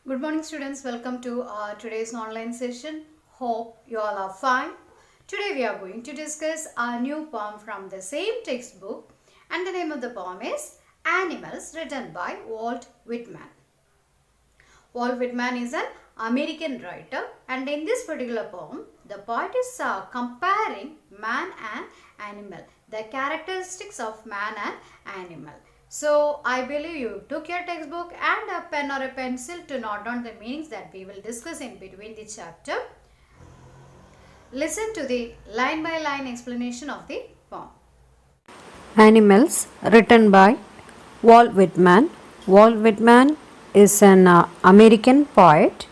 Good morning students, welcome to today's online session. Hope you all are fine. Today we are going to discuss a new poem from the same textbook, and the name of the poem is Animals, written by Walt Whitman. Walt Whitman is an American writer, and in this particular poem the poet is comparing man and animal, the characteristics of man and animal. So, I believe you took your textbook and a pen or a pencil to note down the meanings that we will discuss in between the chapter. Listen to the line by line explanation of the poem. Animals, written by Walt Whitman. Walt Whitman is an American poet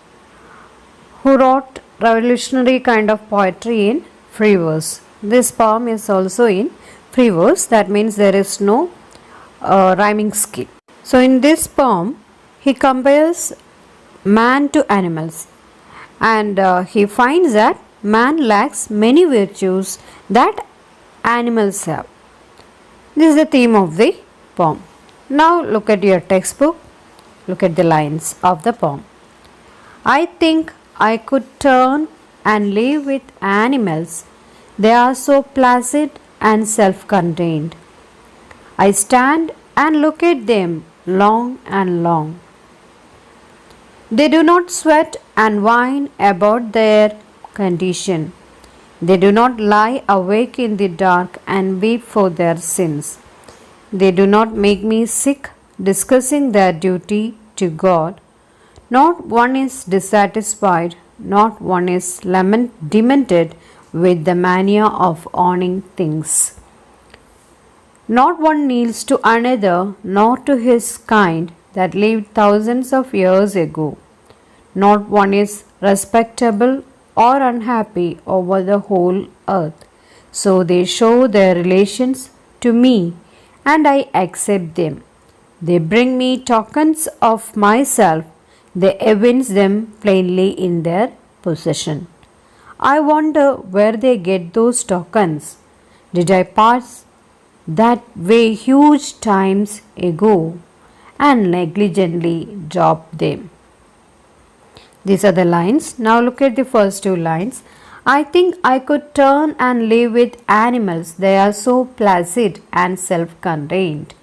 who wrote revolutionary kind of poetry in free verse. This poem is also in free verse, that means there is no rhyming scheme. So in this poem he compares man to animals, and he finds that man lacks many virtues that animals have. This is the theme of the poem. Now look at your textbook, look at the lines of the poem. I think I could turn and live with animals. They are so placid and self-contained. I stand and look at them long and long. They do not sweat and whine about their condition. They do not lie awake in the dark and weep for their sins. They do not make me sick discussing their duty to God. Not one is dissatisfied, not one is demented with the mania of owning things. Not one kneels to another, nor to his kind that lived thousands of years ago. Not one is respectable or unhappy over the whole earth. So they show their relations to me, and I accept them. They bring me tokens of myself. They evince them plainly in their possession. I wonder where they get those tokens. Did I pass that way huge times ago and negligently dropped them? These are the lines. Now look at the first two lines. I think I could turn and live with animals. They are so placid and self-contained.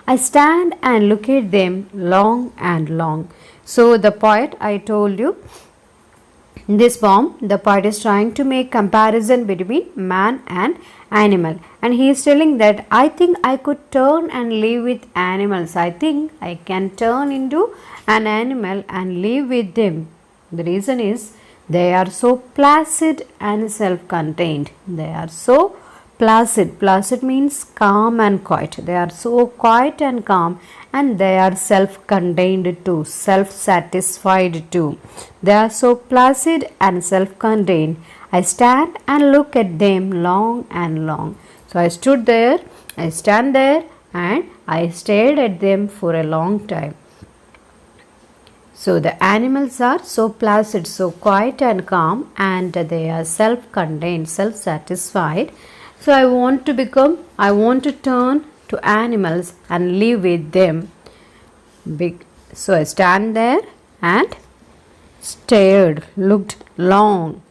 I stand and look at them long and long. So the poet, I told you, in this poem, the poet is trying to make comparison between man and animal, and he is telling that I think I could turn and live with animals. I think I can turn into an animal and live with them. The reason is they are so placid and self-contained. They are so placid. Placid means calm and quiet. They are so quiet and calm, and they are self-contained too, self-satisfied too. They are so placid and self-contained. I stand and look at them long and long. So I stood there, I stand there, and I stared at them for a long time. So the animals are so placid, so quiet and calm, and they are self-contained, self-satisfied. So I want to turn to animals and live with them. So I stand there and stared, looked long.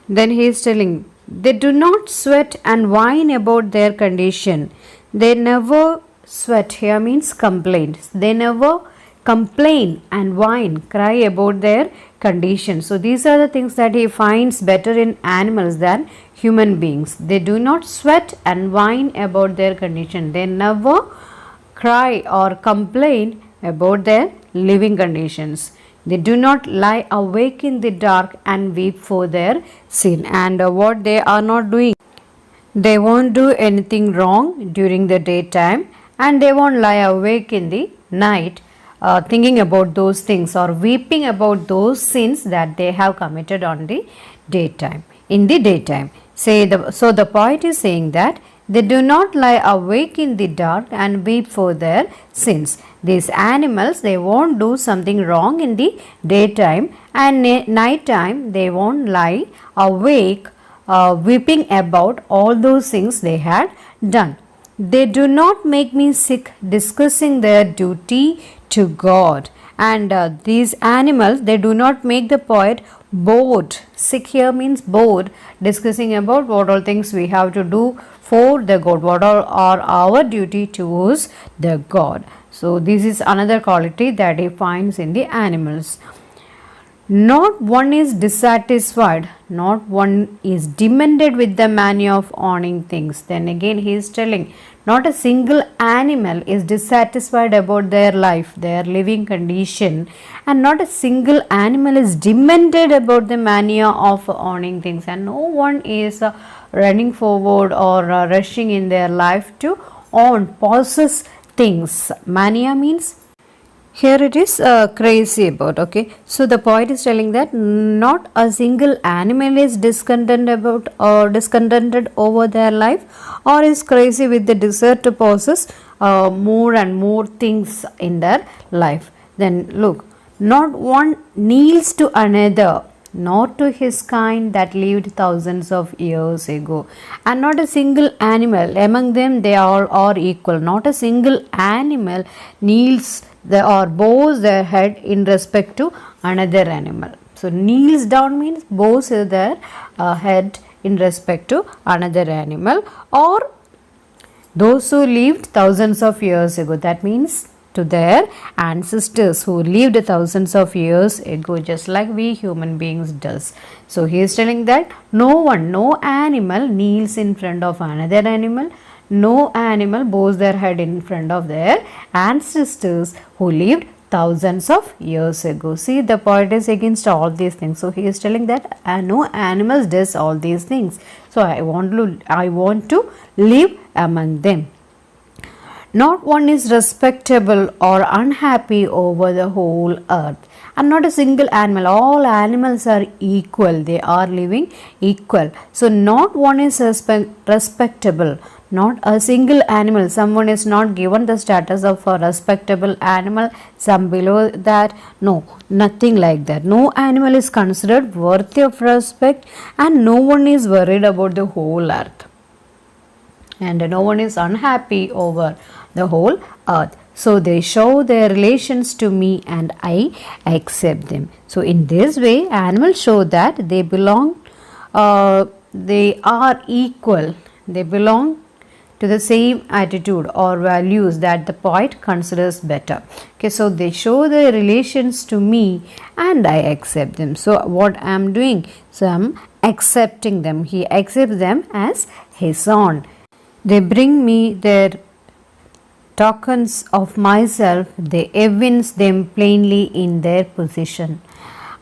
Then he is telling, they do not sweat and whine about their condition. They never sweat, here means complain. They never complain and whine, cry about their condition. So these are the things that he finds better in animals than human beings. They do not sweat and whine about their condition. They never cry or complain about their living conditions. They do not lie awake in the dark and weep for their sin. And what they are not doing, they won't do anything wrong during the daytime, and they won't lie awake in the night thinking about those things or weeping about those sins that they have committed on the daytime. In the daytime, so the poet is saying that they do not lie awake in the dark and weep for their sins. These animals, they won't do something wrong in the daytime, and night time they won't lie awake weeping about all those things they had done. They do not make me sick discussing their duty to God. And these animals, they do not make the poet bored. Sick here means bored, discussing about what all things we have to do for the God, what all are our duty towards the God. So this is another quality that he finds in the animals. Not one is dissatisfied, not one is demented with the manner of owning things. Then again he is telling, not a single animal is dissatisfied about their life, their living condition, and not a single animal is demented about the mania of owning things, and no one is running forward or rushing in their life to own, possess things. Mania means here it is crazy about. Okay, so the poet is telling that not a single animal is discontented about or discontented over their life, or is crazy with the desire to possess more and more things in their life. Then look, not one kneels to another, nor to his kind that lived thousands of years ago. And not a single animal among them, they all are equal. Not a single animal kneels or bows their head in respect to another animal. So kneels down means bows their head in respect to another animal, or those who lived thousands of years ago. That means to their ancestors who lived thousands of years ago, just like we human beings does. So he is telling that no animal kneels in front of another animal. No animal bows their head in front of their ancestors who lived thousands of years ago. See, the poet is against all these things. So he is telling that no animals does all these things. So I want to live among them. Not one is respectable or unhappy over the whole earth. And not a single animal. All animals are equal. They are living equal. So not one is respectable. Not a single animal. Someone is not given the status of a respectable animal, some below that. No, nothing like that. No animal is considered worthy of respect, and no one is worried about the whole earth. And no one is unhappy over the whole earth. So they show their relations to me and I accept them. So in this way, animals show that they belong, they are equal. They belong to the same attitude or values that the poet considers better. Okay, so they show their relations to me and I accept them. So what I am doing? So I am accepting them. He accepts them as his own. They bring me their tokens of myself. They evince them plainly in their position.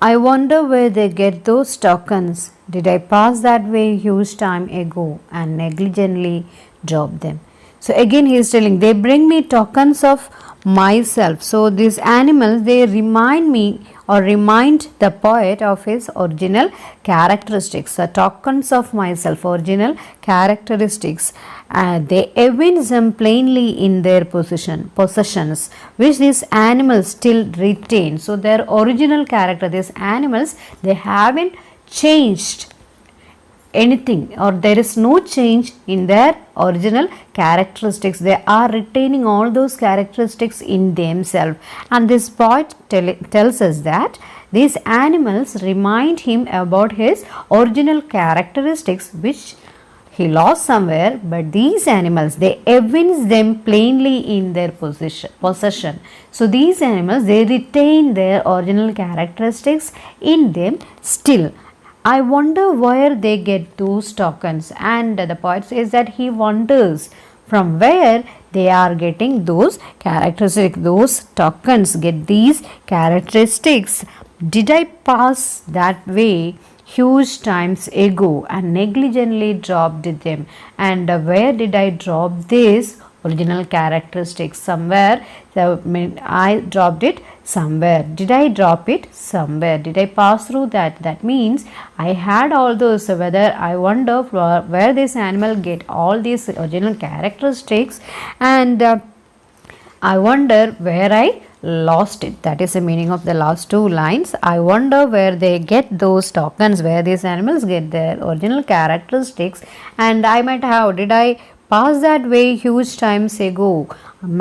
I wonder where they get those tokens. Did I pass that way huge time ago and negligently drop them? So again he is telling, they bring me tokens of myself. So these animals, they remind me or remind the poet of his original characteristics. The tokens of myself, original characteristics, they evince them plainly in their possessions, which these animals still retain. So their original character, these animals, they haven't changed anything, or there is no change in their original characteristics. They are retaining all those characteristics in themselves. And this poet tells us that these animals remind him about his original characteristics which he lost somewhere, but these animals, they evince them plainly in their possession. So these animals, they retain their original characteristics in them still. I wonder where they get those tokens. And the poet says that he wonders from where they are getting those characteristics, those tokens, get these characteristics. Did I pass that way huge times ago and negligently dropped them? And where did I drop this original characteristics? Somewhere. I dropped it somewhere. Did I drop it somewhere? Did I pass through that? That means I had all those. Whether I wonder where this animal get all these original characteristics, and I wonder where I lost it. That is the meaning of the last two lines. I wonder where they get those tokens, where these animals get their original characteristics, and I might have, did I passed that way huge times ago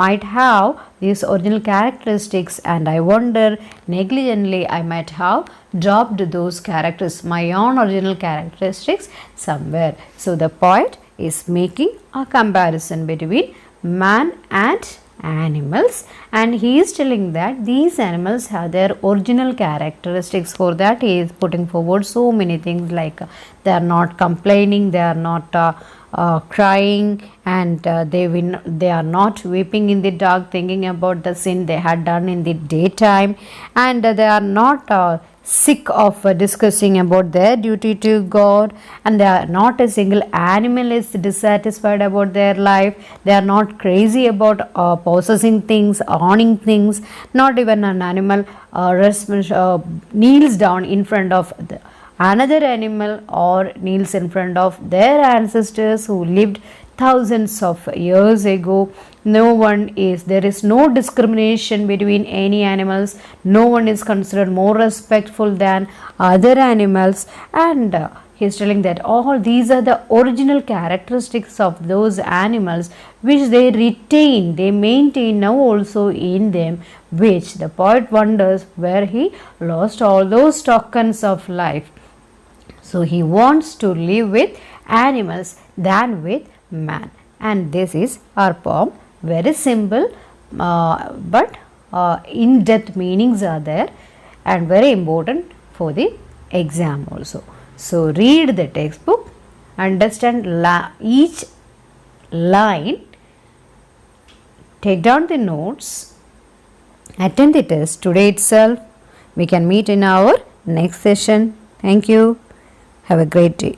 might have these original characteristics, and I wonder negligently I might have dropped those characters, my own original characteristics somewhere. So the poet is making a comparison between man and animals, and he is telling that these animals have their original characteristics. For that he is putting forward so many things, like they are not complaining, they are not crying, and they are not weeping in the dark thinking about the sin they had done in the daytime, and they are not sick of discussing about their duty to God, and they are not a single animal is dissatisfied about their life. They are not crazy about possessing things, owning things. Not even an animal kneels down in front of another animal or kneels in front of their ancestors who lived thousands of years ago. There is no discrimination between any animals. No one is considered more respectful than other animals, and he is telling that all these are the original characteristics of those animals which they retain, they maintain now also in them, which the poet wonders where he lost all those tokens of life. So he wants to live with animals than with man. And this is our poem. Very simple, but in-depth meanings are there and very important for the exam also. So read the textbook, understand each line, take down the notes, attend the test today itself. We can meet in our next session. Thank you. Have a great day.